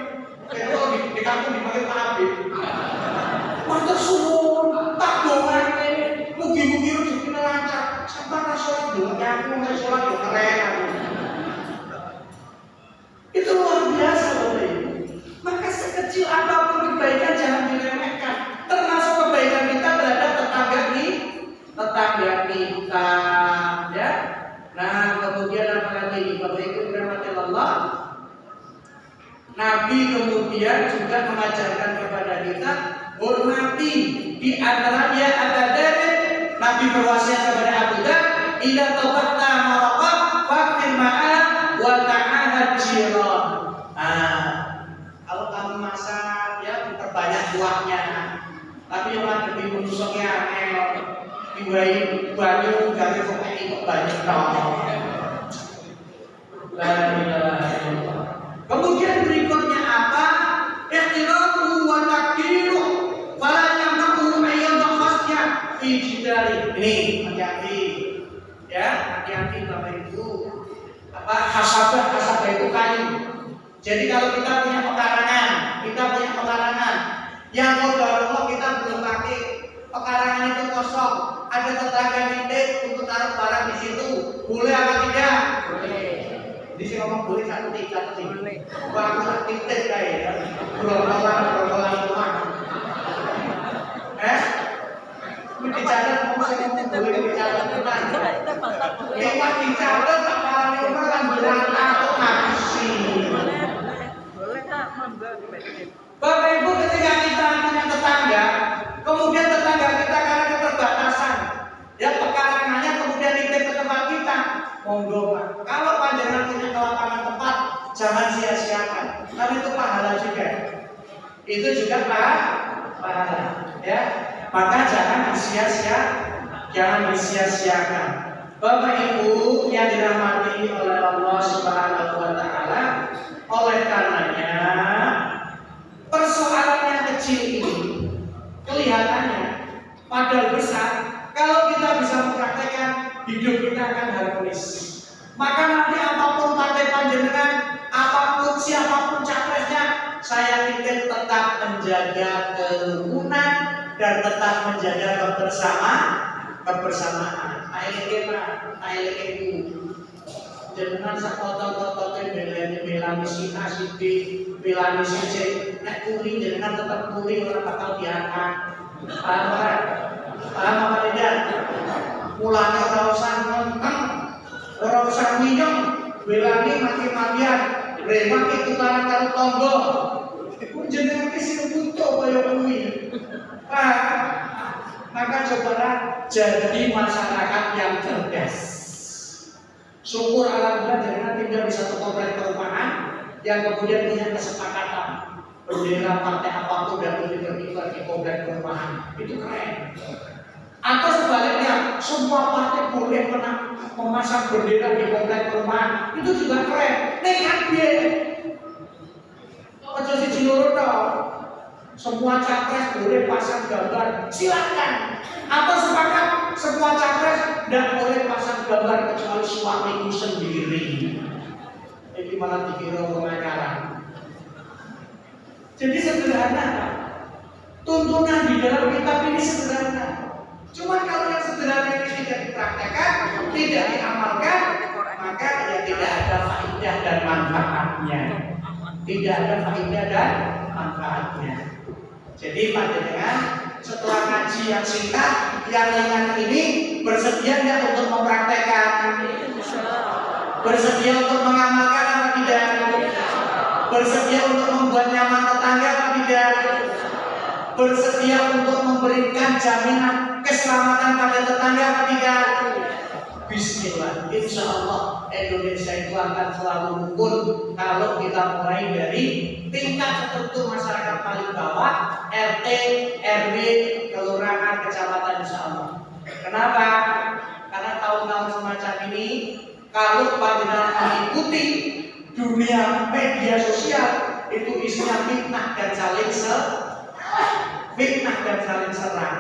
Kalau di kampung dipanggil Pak Habib. Matur suwun, tak dongan. Mugi-mugi rezekinya lancar. Sampai sholat dulu, aku mau sholat ya keren. Itu luar biasa Bapak Ibu. Maka sekecil apapun kebaikan jangan diremehkan. Termasuk kebaikan kita terhadap tetangga kita, ya. Nah, ini, Bapak Ibu dirahmati Allah. Nabi kemudian juga mengajarkan kepada kita hormati, di antaranya ada dari Nabi berwasiat kepada Abu Dhar, "Idza tabatta maraqah faqir ma'an wa ta'ahad jiran." Kalau kamu masak ya perbanyak kuahnya. Tapi yang ada di menusuknya diwai banyu gawe kok iki banyak tau. La ilaha illallah. Kemudian berikutnya apa? Ihtiramu wa takdiru fala yamnahu ayyadha khasya fi jidari. Ini hati-hati. Ya, hati-hati Bapak Ibu. Hasabah itu kayu. Jadi kalau kita punya pekarangan, yang Allah kita belum pakai, pekarangan itu kosong, ada tetangga nitip untuk taruh barang di situ, boleh apa tidak? Boleh. Di sini ngomong boleh satu tiga boleh. Wah, titip kayak, berolah rumah. Dicatat boleh dicatat teman. Lewat dicatat pekarangan rumah kan berangkat ngapusi. Bapak Ibu, ketika kita punya tetangga, kemudian tetangga kita karena keterbatasan, ya pekarangannya kemudian nitip ke tempat kita, monggo Pak. Kalau panjenengan punya kelapangan tempat, jangan sia-siakan, karena itu pahala juga. Itu juga pahala, ya. Maka jangan disia-siakan. Bapak Ibu yang dirahmati oleh Allah Subhanahu wa taala, oleh karenanya persoalan yang kecil ini kelihatannya padahal besar. Kalau kita bisa mempraktekkan, hidup kita akan harmonis. Maka nanti apapun partai panjenengan, apapun siapapun capresnya, saya pikir tetap menjaga kerukunan dan tetap menjaga kebersamaan. Ayo jenengan sakota-kota belani sita siti belani siji nek kuri jenengan tetap kuri ora bakal diangkat. Paham apa tidak? Mulane ora usah ngenteng, ora usah minum, belani mati-matian, remak tukaran karo tangga. Jenengan ki sing butuh kaya kuwi. Maka cobalah jadi masyarakat yang cerdas. Syukur alhamdulillah jangan tinggal di satu komplek perumahan yang kemudian punya kesepakatan bendera partai apapun dan boleh berkibar di komplek perumahan. Itu keren. Atau sebaliknya, semua partai boleh memasang bendera di komplek perumahan. Itu juga keren. Nekat dia. Ojo siji loro tok. Semua capres boleh pasang gambar, silakan. Atau sepakat semua capres tidak boleh pasang gambar kecuali suamiku sendiri. Ini malah dikira pengacara. Jadi sederhana, tuntunan di dalam kitab ini sederhana. Cuma kalau yang sederhana ini tidak dipraktekkan, tidak diamalkan, maka ya tidak ada faedah dan manfaatnya. Tidak ada faedah dan manfaatnya. Jadi panjenengan setelah ngaji yang singkat, yang ringan ini bersedia nggak untuk mempraktekkan? Bersedia untuk mengamalkan apa tidak? Bersedia untuk membuat nyaman tetangga apa tidak? Bersedia untuk memberikan jaminan keselamatan pada tetangga apa tidak? Bismillah, insya Allah Indonesia itu akan selalu rukun kalau kita mulai dari tingkat tertentu masyarakat paling bawah, RT, RW, kelurahan, kecamatan, insya Allah. Kenapa? Karena tahun-tahun semacam ini kalau panjenengan mengikuti dunia media sosial itu isinya fitnah dan saling serang.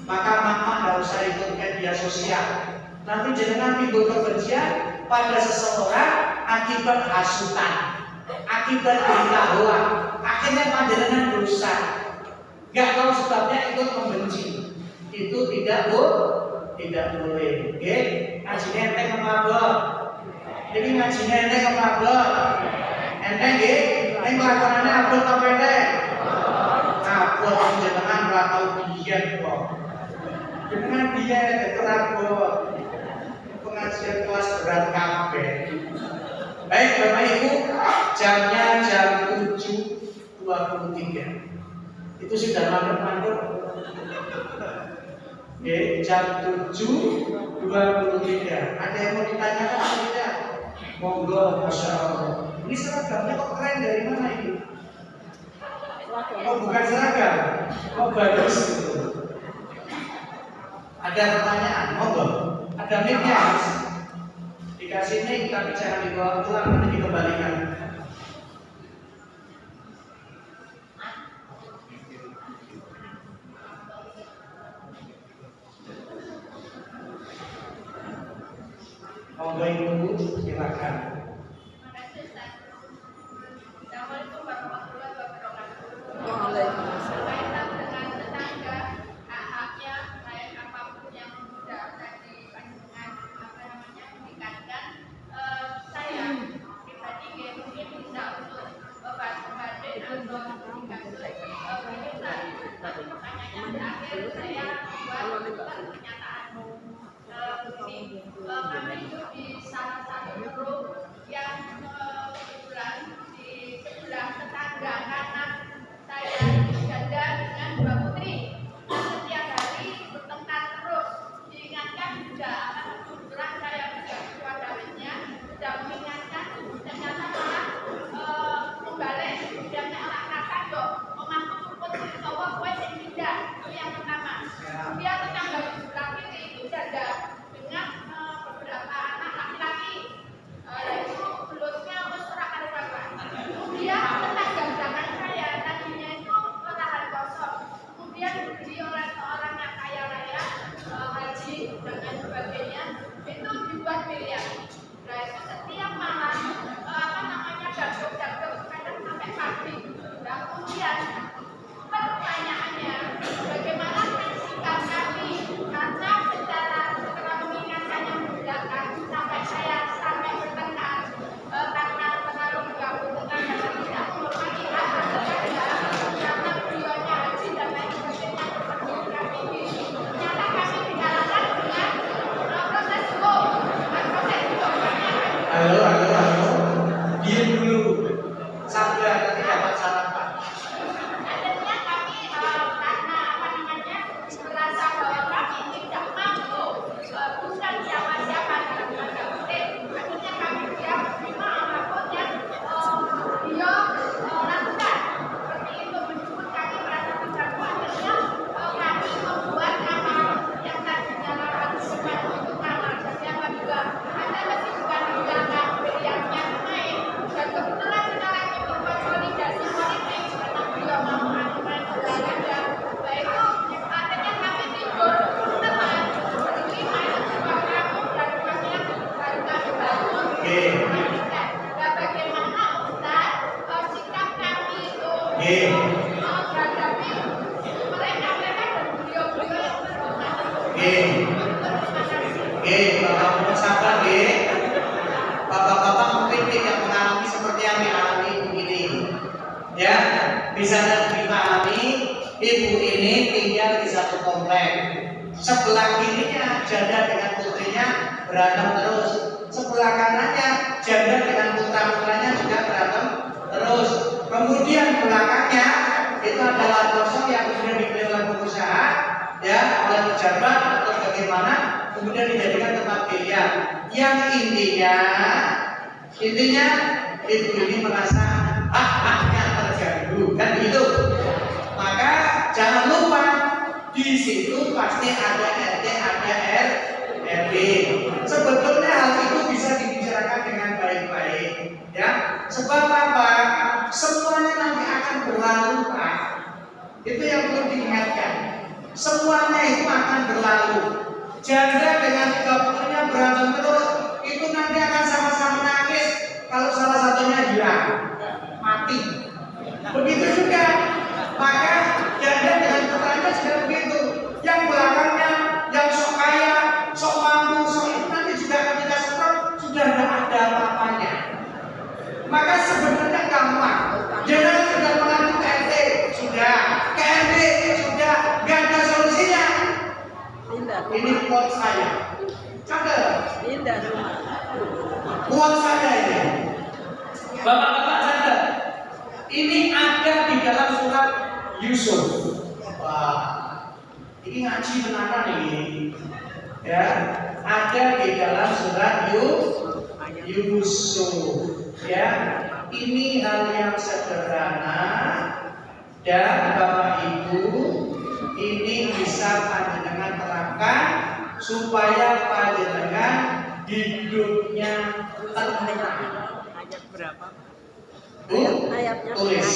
Maka mama tidak usah ikut media sosial. Nanti jenengan timbul kebencian pada seseorang akibat hasutan, akibat berita hoax, akhirnya panjenengan dosa. Gak tahu sebabnya ikut membenci. Itu tidak boleh. Oke, ngaji enteng mabok. Jadi ngaji enteng mabok. Enteng nggih, ning lakonane abot apa enteng? Abot jenengan ora tau diet kok. Jenengan diet terabot. Pengajian kelas berat kabeh. Baik Bapak Ibu, jamnya jam 7.23. Itu sudah mandor-mandor. Oke, jam 7.23. Ada yang mau ditanyakan atau tidak? Monggo, Masya Allah. Ini seragamnya kok keren, dari mana ini? Oh, bukan seragam. Oh, bagus. Ada pertanyaan? Monggo. Ada mic-nya, Mas. Dikasih mic tapi jangan dibawa pulang, nanti dikembalikan. Monggo Ibu, silakan. Kami hidup di salah satu grup yang kebetulan di sebelah tetangga kanan saya janda dengan dua putri yang setiap hari bertengkar terus. Diingatkan juga akan kebetulan saya juga ketua dawetnya sudah mengingatkan, ternyata malah kembali kemudiannya anak kakak dok omahku puput utawa kue yang tidak. Itu yang pertama. Kemudian tetangga di sebelah kiri itu janda dengan beberapa anak laki-laki, yaitu belutnya mesra kali bapak. Kemudian tetangga belakang saya tadinya itu lahan kosong, kemudian dibeli oleh seorang yang kaya raya, haji dan lain sebagainya, itu dibuat miliar. Nah itu setiap malam dagok kadang sampai pagi. Nah kemudian pertanyaannya, bagaimana sikap kami karena setelah mengingatkan yang belakang sampai saya sampai bertengkar karena terlalu bergabung dengan dan tidak menghormati hak tetangga karena beliaunya haji dan lain sebagainya seperti kami ini. Ternyata kami dikalahkan dengan proses hukum. Proses hukumnya. Halo. Diam dulu. Sabar, nanti dapat sarapan. Akhirnya kami karena merasa bahwa kami tidak mampu, bukan siapa-siapa dalam tanda kutip. Akhirnya kami tidak menerima apapun yang beliau lakukan. Seperti itu meskipun kami merasa terganggu, akhirnya kami membuat kamar yang tadinya 8 itu kamar siapa juga ada kesibukan di belakang beliaunya naik, dan kebetulan kita lagi berkonsolidasi politik karena beliau mau melakukan olahraga. Baik itu akhirnya kami tidur teman berlima itu juga kami dan kami baru kami bangun. Nah bagaimana Ustaz sikap kami itu menghadapi mereka dan beliau-beliau yang berhormat. Bapak sabar, Bapak-bapak mungkin tidak mengalami seperti yang dialami ibu ini. Ya, bisa dipahami, ibu ini tinggal di satu komplek. Sebelah kirinya janda dengan putrinya berantem terus. Sebelah kanannya janda dengan putra-putranya juga berantem terus. Kemudian belakangnya itu adalah kosong yang kemudian dibeli oleh pengusaha, ya, oleh pejabat atau bagaimana, kemudian dijadikan tempat biliar. Yang intinya ibu ini merasa hak-haknya terganggu, kan gitu. Maka jangan lupa di situ pasti ada RT, ada RW. Sebetulnya hal itu bisa dibicarakan dengan baik-baik, ya. Sebab apa? Semuanya nanti akan berlalu, Pak. Itu yang perlu diingatkan. Semuanya itu akan berlalu. Janda dengan tiga putrinya berantem terus, itu nanti akan sama-sama nangis kalau salah satunya hilang, mati. Begitu juga, maka janda dengan putranya juga begitu. Yang belakangnya, yang sok kaya, sok mampu, sok itu nanti juga ketika stroke sudah tidak ada apa-apanya. Maka sebenarnya gampang. Janda sudah mengadu ke RT, sudah ke RW, sudah nggak ada solusinya. Ini quote saya. Cakep. Indah rumah. Quote saya ini. Bapak-bapak catat. Ini ada di dalam surat Yusuf. Wah, ini ngaji beneran ini. Ya, ada di dalam surat Yusuf. Ya, ini hal yang sederhana dan Bapak Ibu ini bisa panjenengan terapkan supaya panjenengan hidupnya tenang. Ayat berapa? Ayatnya tulis.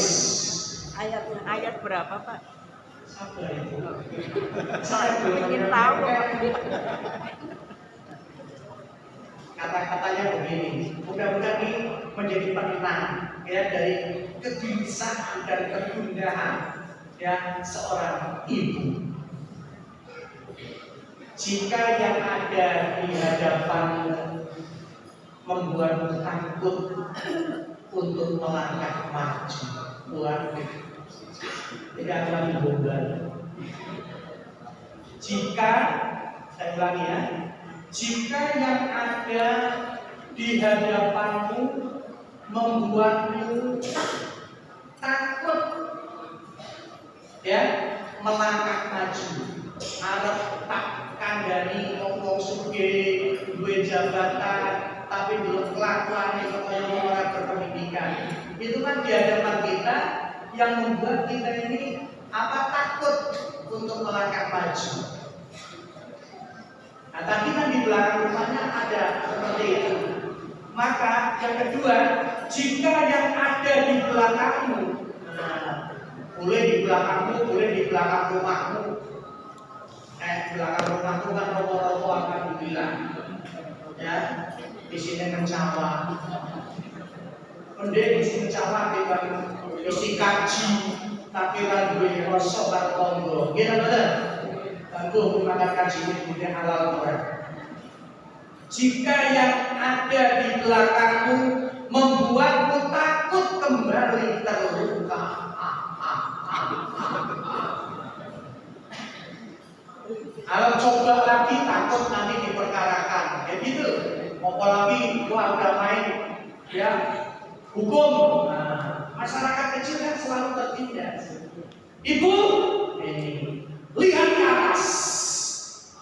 Ayat berapa, Pak? Sabar itu. Saya belum Ingin tahu. Kata-katanya begini. Mudah-mudahan ini menjadi penenang ya dari kegelisahan dan kegundahan ya seorang ibu. Jika yang ada di hadapanmu membuatmu takut untuk melangkah maju, waduh, tidak akan dibombal. Jika, saya ulangi ya, jika yang ada di hadapanmu membuatmu takut, ya, melangkah maju, arep tak kandhani ngomong sugih, duwe jabatan, tapi belum kelakuan kaya orang berpendidikan. Itu kan di hadapan kita yang membuat kita ini takut untuk melangkah maju. Nah, tapi kan di belakang rumahnya ada seperti itu. Maka yang kedua, jika yang ada di belakangmu, boleh di belakangmu, boleh di belakang rumahmu. Belakang rumahmu kan robo-robo akan dibilang, ya, di sini mencawa. Mending isi mencawa dibanding isi kaji, tapi kan duwe rasa karo tangga. Nggih ta mboten? Tangguh makan kaji ini halal ora. Jika yang ada di belakangmu membuatmu takut kembali terluka, kalau coba lagi takut nanti diperkarakan, ya gitu. Mau lagi gua udah main, ya hukum. Nah, masyarakat kecil kan selalu tertindas. Ibu, ini lihat ke atas.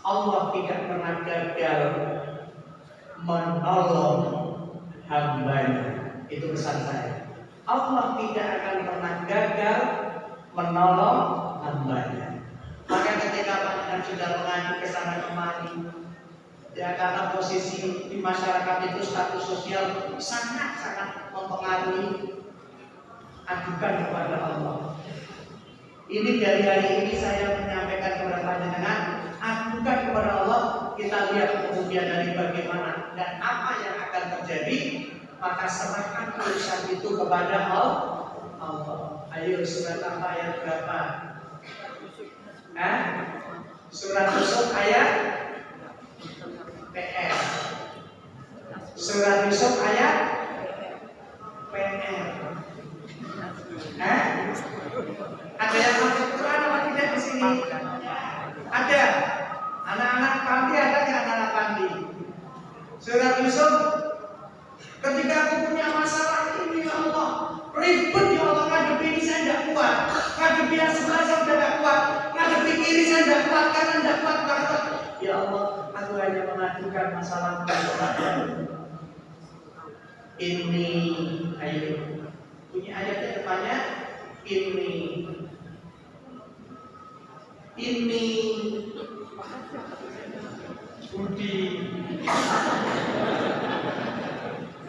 Allah tidak pernah gagal menolong hambanya. Itu pesan saya. Allah tidak akan pernah gagal menolong hambanya. Maka ketika panjenengan sudah mengadu ke sana kemari, ya karena posisi di masyarakat itu status sosial sangat-sangat mempengaruhi, adukan kepada Allah. Ini dari hari ini saya menyampaikan kepada panjenengan, adukan kepada Allah. Kita lihat kemudian dari bagaimana dan apa yang akan terjadi, maka serahkan urusan itu kepada Allah. Ayo surat apa ayat berapa? Surat Yusuf ayat PR. Surat Yusuf ayat PR. Ada yang masuk Quran apa tidak di sini? Ada. Anak-anak panti ada nggak anak-anak panti? Surat Yusuf. Ketika aku punya masalah ini ya Allah, ribet ya Allah, ngadepi ini saya tidak kuat, ngadepi yang sebelah saya sudah tidak kuat, ngadepi kiri saya tidak kuat, kanan tidak kuat banget. Ya Allah, aku hanya mengadukan masalah kepadamu. Ini, ayo, bunyi ayatnya depannya. Ini Budi.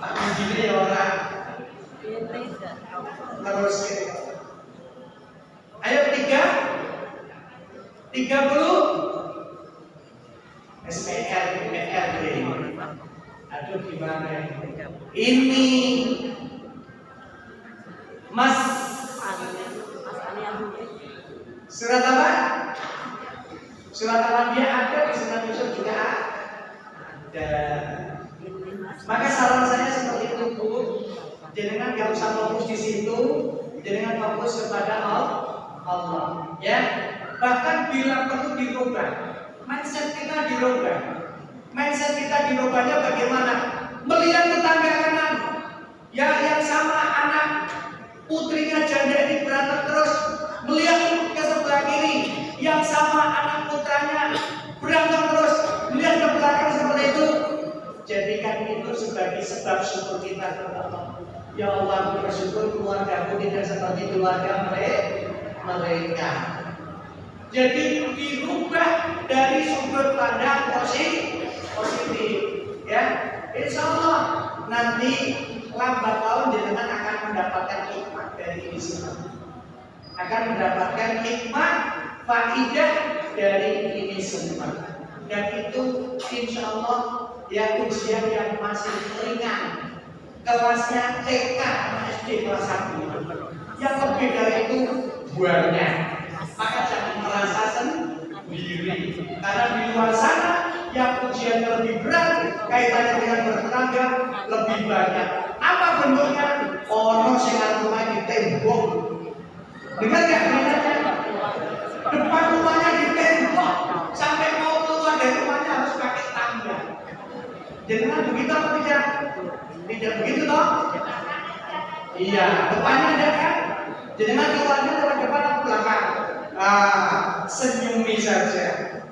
Pak Budi ya orang. Terus ayo 30 SPR aduh gimana ini Mas surat apa? Surat Al-Anbiya ada, di surat Yusuf juga ada. Maka saran saya seperti itu Bu, jangan gak usah fokus di situ, jangan fokus kepada Allah, ya. Bahkan bila perlu dirubah, mindset kita dirubah. Mindset kita dirubahnya bagaimana? Melihat tetangga kanan, ya yang sama sebab syukur kita kepada Allah. Ya Allah, aku bersyukur keluargaku tidak seperti keluarga mereka. Jadi dirubah dari sudut pandang positif, ya. Insya Allah nanti lambat laun jenengan akan mendapatkan hikmah dari ini semua. Akan mendapatkan hikmah, faidah dari ini semua. Dan itu insya Allah ya ujian yang masih ringan. Kelasnya TK SD kelas 1. Yang lebih dari itu banyak. Maka jangan merasa sendiri. Karena di luar sana yang ujian lebih berat kaitannya dengan bertetangga lebih banyak. Apa bentuknya? Ono sing rumah di tembok. Dengar nggak beritanya? Depan rumahnya di tembok. Sampai mau keluar dari rumahnya harus pakai tangga. Jangan begitu apa tidak? Tidak begitu toh? Iya, depannya ada kan? Jangan keluarnya lewat depan atau belakang. Senyumi saja.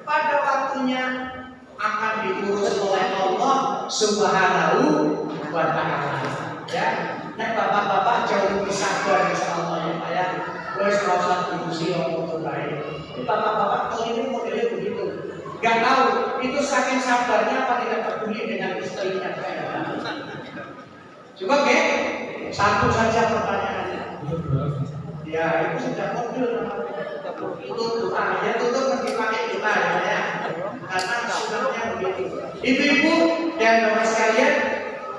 Pada waktunya akan diurus oleh Allah Subhanahu wa Ta'ala. Ya, nek bapak-bapak jauh lebih sabar insyaallah ya Pak ya. Wes rasa diurusi orang baik. Ini bapak-bapak kalau ini modelnya begitu. Gak tahu itu saking sabarnya apa tidak peduli dengan istrinya. Coba ke satu saja pertanyaannya. Ya itu sudah mobil tutup ya tutup mesti pakai kita ya. Karena sunahnya begitu. Ibu-ibu dan bapak sekalian,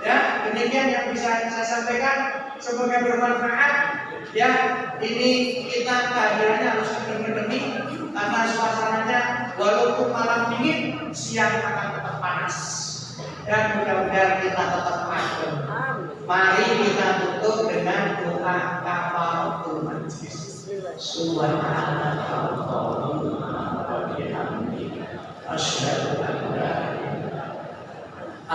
ya demikian yang bisa saya sampaikan. Semoga bermanfaat. Ya ini kita kehadirannya harus benar-benar karena suasananya walaupun malam dingin siang akan tetap panas. Dan mudah-mudahan kita tetap adem. Mari kita tutup dengan doa kafaratul majlis. Subhanallahumma wa bihamdika asyhadu an la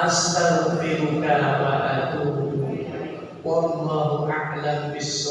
astaghfiruka wa atubu ilaik. Wallahu a'lam bis